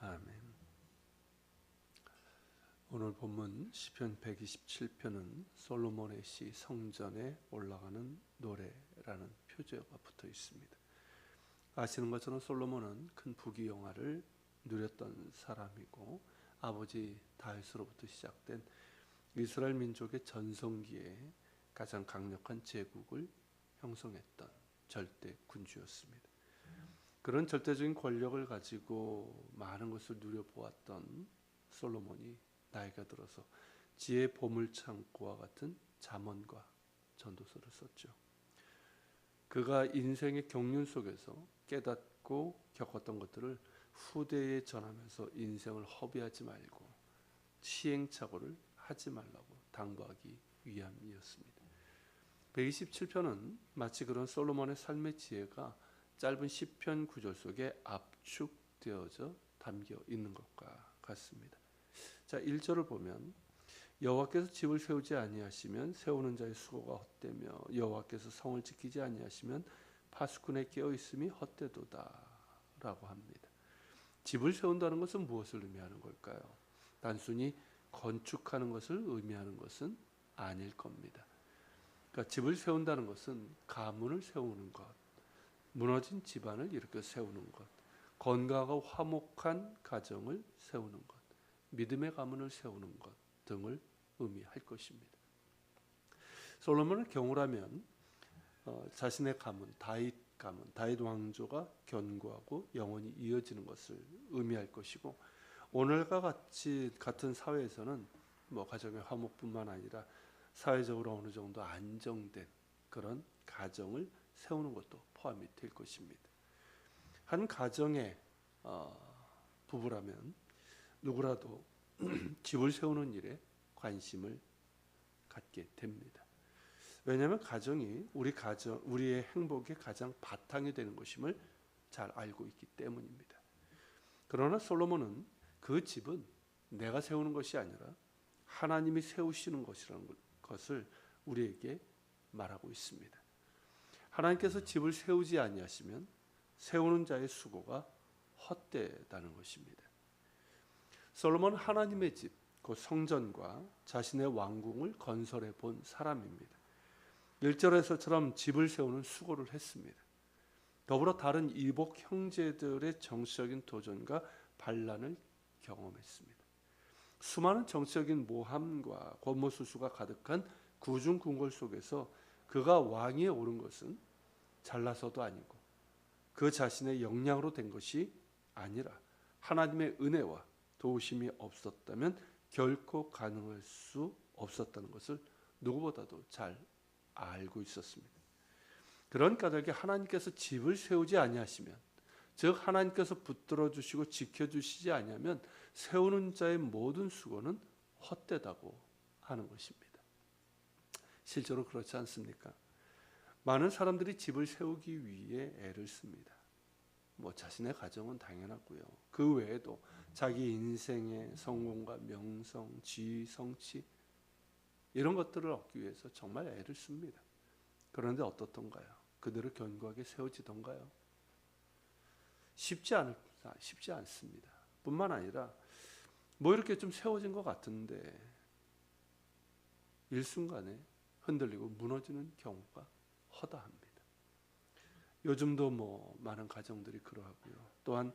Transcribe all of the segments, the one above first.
아멘. 오늘 본문 시편 127편은 솔로몬의 시 성전에 올라가는 노래라는 표제가 붙어 있습니다. 아시는 것처럼 솔로몬은 큰 부귀영화를 누렸던 사람이고 아버지 다윗으로부터 시작된 이스라엘 민족의 전성기에 가장 강력한 제국을 형성했던 절대 군주였습니다. 그런 절대적인 권력을 가지고 많은 것을 누려보았던 솔로몬이 나이가 들어서 지혜의 보물창고와 같은 잠언과 전도서를 썼죠. 그가 인생의 경륜 속에서 깨닫고 겪었던 것들을 후대에 전하면서 인생을 허비하지 말고 시행착오를 하지 말라고 당부하기 위함이었습니다. 127편은 마치 그런 솔로몬의 삶의 지혜가 짧은 시편 구절 속에 압축되어져 담겨 있는 것과 같습니다. 자, 1절을 보면 여호와께서 집을 세우지 아니하시면 세우는 자의 수고가 헛되며 여호와께서 성을 지키지 아니하시면 파수꾼의 깨어 있음이 헛되도다 라고 합니다. 집을 세운다는 것은 무엇을 의미하는 걸까요? 단순히 건축하는 것을 의미하는 것은 아닐 겁니다. 그러니까 집을 세운다는 것은 가문을 세우는 것, 무너진 집안을 일으켜 세우는 것, 건강하고 화목한 가정을 세우는 것, 믿음의 가문을 세우는 것 등을 의미할 것입니다. 솔로몬의 경우라면 자신의 가문, 다윗 왕조가 견고하고 영원히 이어지는 것을 의미할 것이고, 오늘과 같은 사회에서는 가정의 화목뿐만 아니라 사회적으로 어느 정도 안정된 그런 가정을 세우는 것도 포함이 될 것입니다. 한 가정의 부부라면 누구라도 집을 세우는 일에 관심을 갖게 됩니다. 왜냐하면 가정이 우리의 행복의 가장 바탕이 되는 것임을 잘 알고 있기 때문입니다. 그러나 솔로몬은 그 집은 내가 세우는 것이 아니라 하나님이 세우시는 것이라는 것을 우리에게 말하고 있습니다. 하나님께서 집을 세우지 아니하시면 세우는 자의 수고가 헛되다는 것입니다. 솔로몬은 하나님의 집, 그 성전과 자신의 왕궁을 건설해 본 사람입니다. 1절에서처럼 집을 세우는 수고를 했습니다. 더불어 다른 이복 형제들의 정치적인 도전과 반란을 경험했습니다. 수많은 정치적인 모함과 권모술수가 가득한 구중궁궐 속에서 그가 왕위에 오른 것은 잘나서도 아니고 그 자신의 역량으로 된 것이 아니라 하나님의 은혜와 도우심이 없었다면 결코 가능할 수 없었다는 것을 누구보다도 잘 알고 있었습니다. 그런 까닭에 하나님께서 집을 세우지 아니하시면, 즉 하나님께서 붙들어 주시고 지켜주시지 아니하면 세우는 자의 모든 수고는 헛되다고 하는 것입니다. 실제로 그렇지 않습니까? 많은 사람들이 집을 세우기 위해 애를 씁니다. 자신의 가정은 당연하고요. 그 외에도 자기 인생의 성공과 명성, 지위, 성취 이런 것들을 얻기 위해서 정말 애를 씁니다. 그런데 어떻던가요? 그대로 견고하게 세워지던가요? 쉽지 않습니다. 뿐만 아니라 이렇게 좀 세워진 것 같은데 일순간에 흔들리고 무너지는 경우가 허다합니다. 요즘도 많은 가정들이 그러하고요. 또한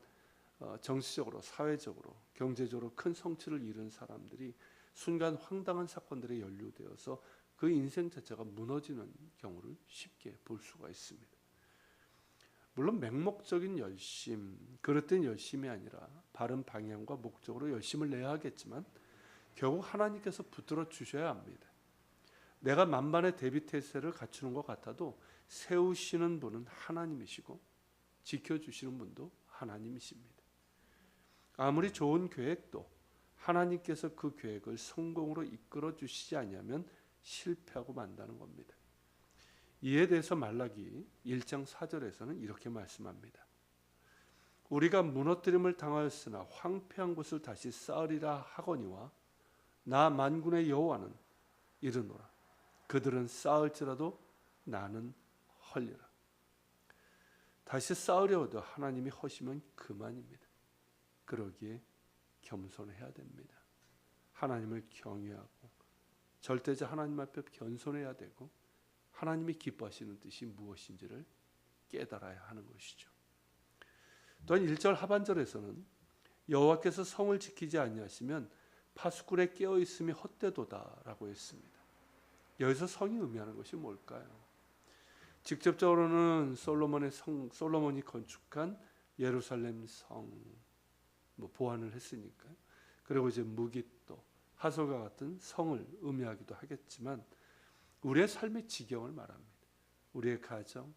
정치적으로, 사회적으로, 경제적으로 큰 성취를 이룬 사람들이 순간 황당한 사건들에 연루되어서 그 인생 자체가 무너지는 경우를 쉽게 볼 수가 있습니다. 물론 맹목적인 열심, 그릇된 열심이 아니라 바른 방향과 목적으로 열심을 내야 하겠지만 결국 하나님께서 붙들어 주셔야 합니다. 내가 만반의 대비태세를 갖추는 것 같아도 세우시는 분은 하나님이시고 지켜주시는 분도 하나님이십니다. 아무리 좋은 계획도 하나님께서 그 계획을 성공으로 이끌어 주시지 아니하면 실패하고 만다는 겁니다. 이에 대해서 말라기 1장 4절에서는 이렇게 말씀합니다. 우리가 무너뜨림을 당하였으나 황폐한 곳을 다시 쌓으리라 하거니와 나 만군의 여호와는 이르노라. 그들은 쌓을지라도 나는 헐리라. 다시 쌓으려 해도 하나님이 허시면 그만입니다. 그러기에 겸손해야 됩니다. 하나님을 경외하고 절대자 하나님 앞에 겸손해야 되고 하나님이 기뻐하시는 뜻이 무엇인지를 깨달아야 하는 것이죠. 또한 1절 하반절에서는 여호와께서 성을 지키지 아니하시면 파수꾼의 깨어 있음이 헛되도다라고 했습니다. 여기서 성이 의미하는 것이 뭘까요? 직접적으로는 솔로몬이 건축한 예루살렘 성 보완을 했으니까요. 그리고 이제 무기또 하솔과 같은 성을 의미하기도 하겠지만 우리의 삶의 지경을 말합니다. 우리의 가정,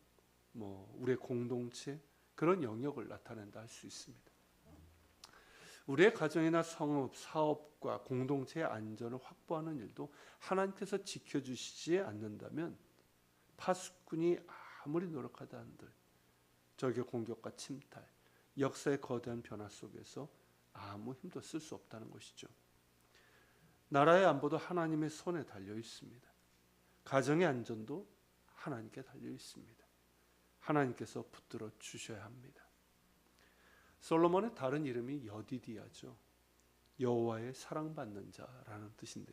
우리의 공동체 그런 영역을 나타낸다 할 수 있습니다. 우리의 가정이나 성업, 사업과 공동체의 안전을 확보하는 일도 하나님께서 지켜주시지 않는다면 파수꾼이 아무리 노력하다 한들 적의 공격과 침탈, 역사의 거대한 변화 속에서 아무 힘도 쓸 수 없다는 것이죠. 나라의 안보도 하나님의 손에 달려 있습니다. 가정의 안전도 하나님께 달려 있습니다. 하나님께서 붙들어 주셔야 합니다. 솔로몬의 다른 이름이 여디디아죠. 여호와의 사랑받는 자라는 뜻인데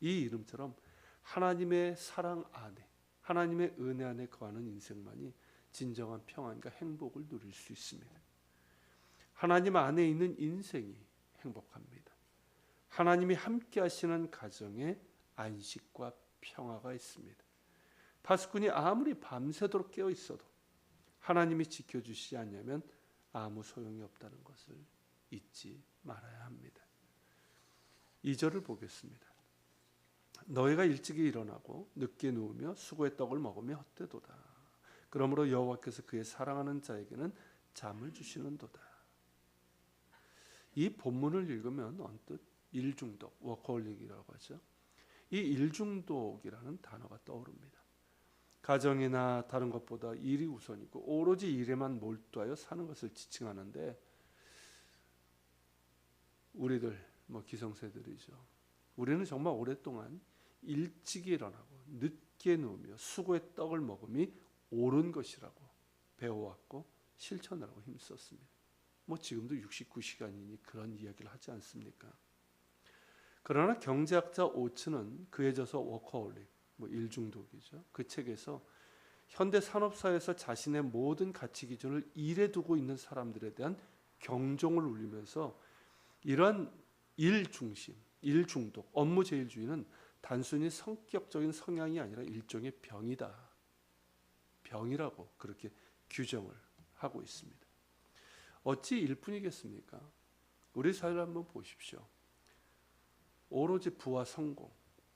이 이름처럼 하나님의 사랑 안에 하나님의 은혜 안에 거하는 인생만이 진정한 평안과 행복을 누릴 수 있습니다. 하나님 안에 있는 인생이 행복합니다. 하나님이 함께 하시는 가정에 안식과 평화가 있습니다. 파수꾼이 아무리 밤새도록 깨어 있어도 하나님이 지켜주시지 않으면 아무 소용이 없다는 것을 잊지 말아야 합니다. 2절을 보겠습니다. 너희가 일찍이 일어나고 늦게 누우며 수고의 떡을 먹으며 헛되도다. 그러므로 여호와께서 그의 사랑하는 자에게는 잠을 주시는도다. 이 본문을 읽으면 언뜻 일중독, 워커홀릭이라고 하죠. 이 일중독이라는 단어가 떠오릅니다. 가정이나 다른 것보다 일이 우선이고 오로지 일에만 몰두하여 사는 것을 지칭하는데 우리들 기성세들이죠. 우리는 정말 오랫동안 일찍 일어나고 늦게 누우며 수고의 떡을 먹음이 옳은 것이라고 배워왔고 실천하라고 힘썼습니다. 지금도 69시간이니 그런 이야기를 하지 않습니까? 그러나 경제학자 오츠는 그에 져서 워커홀릭, 일중독이죠. 그 책에서 현대 산업사회에서 자신의 모든 가치 기준을 일에 두고 있는 사람들에 대한 경종을 울리면서 이러한 일 중심, 일 중독, 업무 제일주의는 단순히 성격적인 성향이 아니라 일종의 병이다. 병이라고 그렇게 규정을 하고 있습니다. 어찌 일뿐이겠습니까? 우리 사회를 한번 보십시오. 오로지 부와 성공,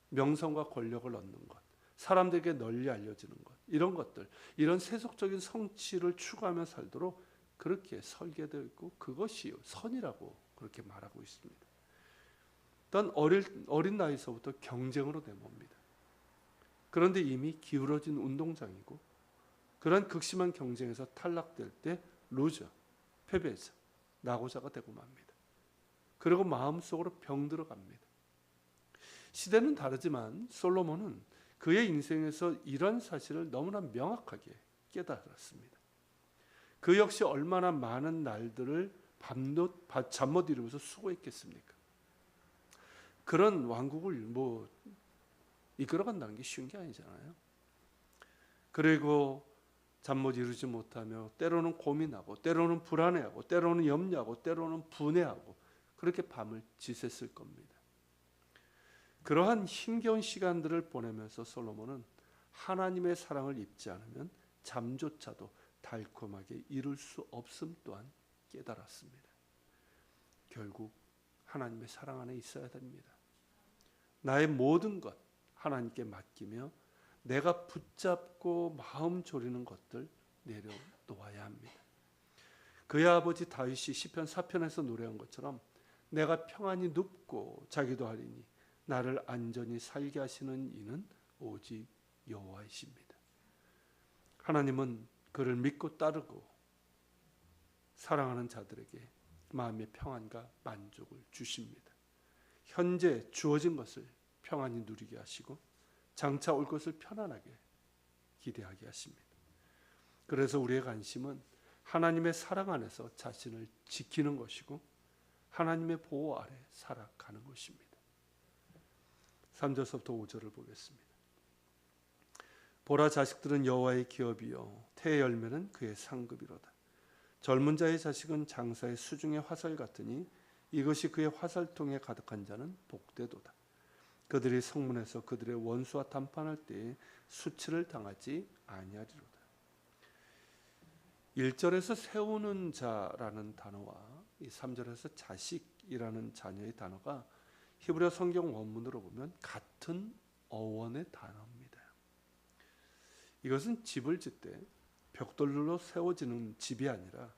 명성과 권력을 얻는 것, 사람들에게 널리 알려지는 것, 이런 것들, 이런 세속적인 성취를 추구하며 살도록 그렇게 설계되어 있고 그것이 선이라고 그렇게 말하고 있습니다. 일단 어린 나이서부터 경쟁으로 내모입니다. 그런데 이미 기울어진 운동장이고 그런 극심한 경쟁에서 탈락될 때 루저, 패배자, 낙오자가 되고 맙니다. 그리고 마음속으로 병들어갑니다. 시대는 다르지만 솔로몬은 그의 인생에서 이런 사실을 너무나 명확하게 깨달았습니다. 그 역시 얼마나 많은 날들을 잠 못 이루면서 수고했겠습니까? 그런 왕국을 이끌어간다는 게 쉬운 게 아니잖아요. 그리고 잠 못 이루지 못하며 때로는 고민하고 때로는 불안해하고 때로는 염려하고 때로는 분해하고 그렇게 밤을 지샜을 겁니다. 그러한 힘겨운 시간들을 보내면서 솔로몬은 하나님의 사랑을 입지 않으면 잠조차도 달콤하게 이룰 수 없음 또한 깨달았습니다. 결국 하나님의 사랑 안에 있어야 됩니다. 나의 모든 것 하나님께 맡기며 내가 붙잡고 마음 졸이는 것들 내려놓아야 합니다. 그의 아버지 다윗이 시편 4편에서 노래한 것처럼 내가 평안히 눕고 자기도 하리니 나를 안전히 살게 하시는 이는 오직 여호와이십니다. 하나님은 그를 믿고 따르고 사랑하는 자들에게 마음의 평안과 만족을 주십니다. 현재 주어진 것을 평안히 누리게 하시고 장차 올 것을 편안하게 기대하게 하십니다. 그래서 우리의 관심은 하나님의 사랑 안에서 자신을 지키는 것이고 하나님의 보호 아래 살아가는 것입니다. 3절서부터 5절을 보겠습니다. 보라, 자식들은 여호와의 기업이요 태의 열매는 그의 상급이로다. 젊은 자의 자식은 장사의 수중의 화살 같으니 이것이 그의 화살통에 가득한 자는 복되도다. 그들이 성문에서 그들의 원수와 담판할 때에 수치를 당하지 아니하리로다. 1절에서 세우는 자라는 단어와 이 3절에서 자식이라는 자녀의 단어가 히브리어 성경 원문으로 보면 같은 어원의 단어입니다. 이것은 집을 짓때 벽돌로 세워지는 집이 아니라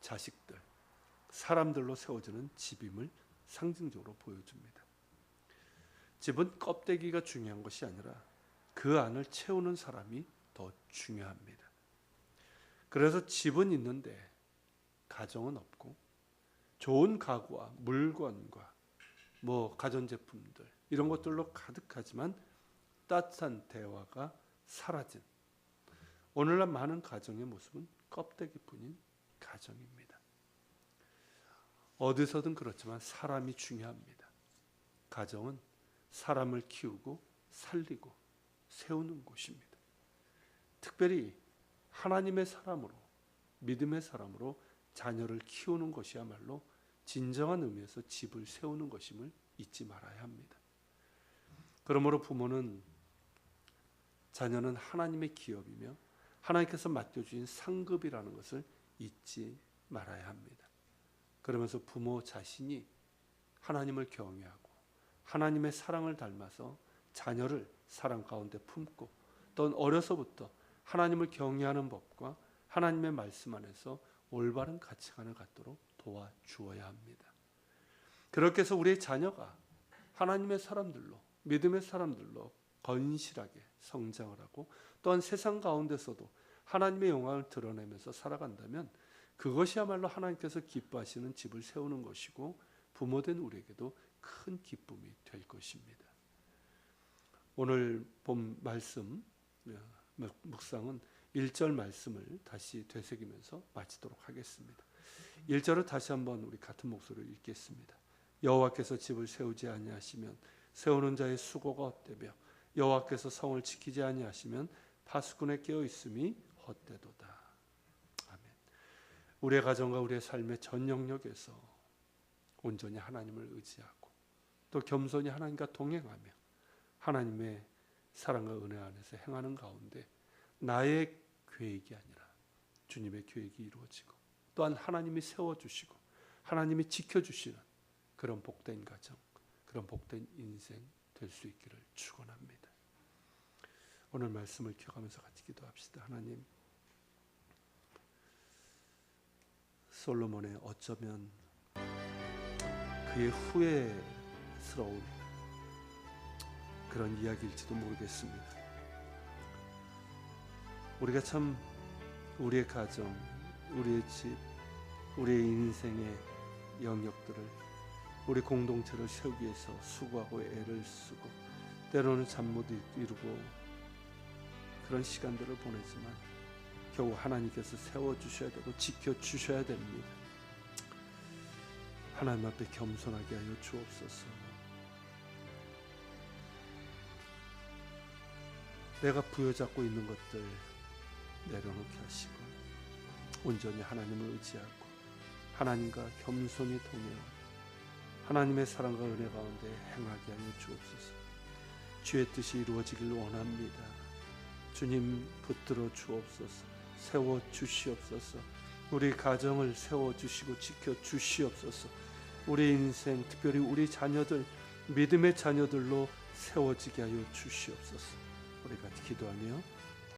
자식들, 사람들로 세워지는 집임을 상징적으로 보여줍니다. 집은 껍데기가 중요한 것이 아니라 그 안을 채우는 사람이 더 중요합니다. 그래서 집은 있는데 가정은 없고, 좋은 가구와 물건과 가전제품들 이런 것들로 가득하지만 따뜻한 대화가 사라진 오늘날 많은 가정의 모습은 껍데기뿐인 가정입니다. 어디서든 그렇지만 사람이 중요합니다. 가정은 사람을 키우고 살리고 세우는 곳입니다. 특별히 하나님의 사람으로, 믿음의 사람으로 자녀를 키우는 것이야말로 진정한 의미에서 집을 세우는 것임을 잊지 말아야 합니다. 그러므로 부모는 자녀는 하나님의 기업이며 하나님께서 맡겨주신 상급이라는 것을 잊지 말아야 합니다. 그러면서 부모 자신이 하나님을 경외하고 하나님의 사랑을 닮아서 자녀를 사랑 가운데 품고, 또 어려서부터 하나님을 경외하는 법과 하나님의 말씀 안에서 올바른 가치관을 갖도록 도와주어야 합니다. 그렇게 해서 우리의 자녀가 하나님의 사람들로, 믿음의 사람들로 건실하게 성장을 하고, 또한 세상 가운데서도 하나님의 영광을 드러내면서 살아간다면 그것이야말로 하나님께서 기뻐하시는 집을 세우는 것이고 부모된 우리에게도 큰 기쁨이 될 것입니다. 오늘 본 말씀 묵상은 1절 말씀을 다시 되새기면서 마치도록 하겠습니다. 1절을 다시 한번 우리 같은 목소리로 읽겠습니다. 여호와께서 집을 세우지 아니하시면 세우는 자의 수고가 헛되며 여호와께서 성을 지키지 아니하시면 파수꾼의 깨어 있음이 헛되도다. 아멘. 우리의 가정과 우리의 삶의 전 영역에서 온전히 하나님을 의지하고 또 겸손히 하나님과 동행하며 하나님의 사랑과 은혜 안에서 행하는 가운데 나의 계획이 아니라 주님의 계획이 이루어지고, 또한 하나님이 세워주시고 하나님이 지켜주시는 그런 복된 가정, 그런 복된 인생 될 수 있기를 축원합니다. 오늘 말씀을 기억하면서 같이 기도합시다. 하나님, 솔로몬의 어쩌면 그의 후회스러운 그런 이야기일지도 모르겠습니다. 우리가 참 우리의 가정, 우리의 집, 우리의 인생의 영역들을, 우리 공동체를 세우기 위해서 수고하고 애를 쓰고 때로는 잠 못 이루고 그런 시간들을 보내지만 결국 하나님께서 세워주셔야 되고 지켜주셔야 됩니다. 하나님 앞에 겸손하게 하여 주옵소서. 내가 부여잡고 있는 것들 내려놓게 하시고 온전히 하나님을 의지하고 하나님과 겸손히 동행하고 하나님의 사랑과 은혜 가운데 행하게 하여 주옵소서. 주의 뜻이 이루어지길 원합니다. 주님 붙들어 주옵소서. 세워 주시옵소서. 우리 가정을 세워 주시고 지켜 주시옵소서. 우리 인생, 특별히 우리 자녀들, 믿음의 자녀들로 세워지게 하여 주시옵소서. 우리가 기도하며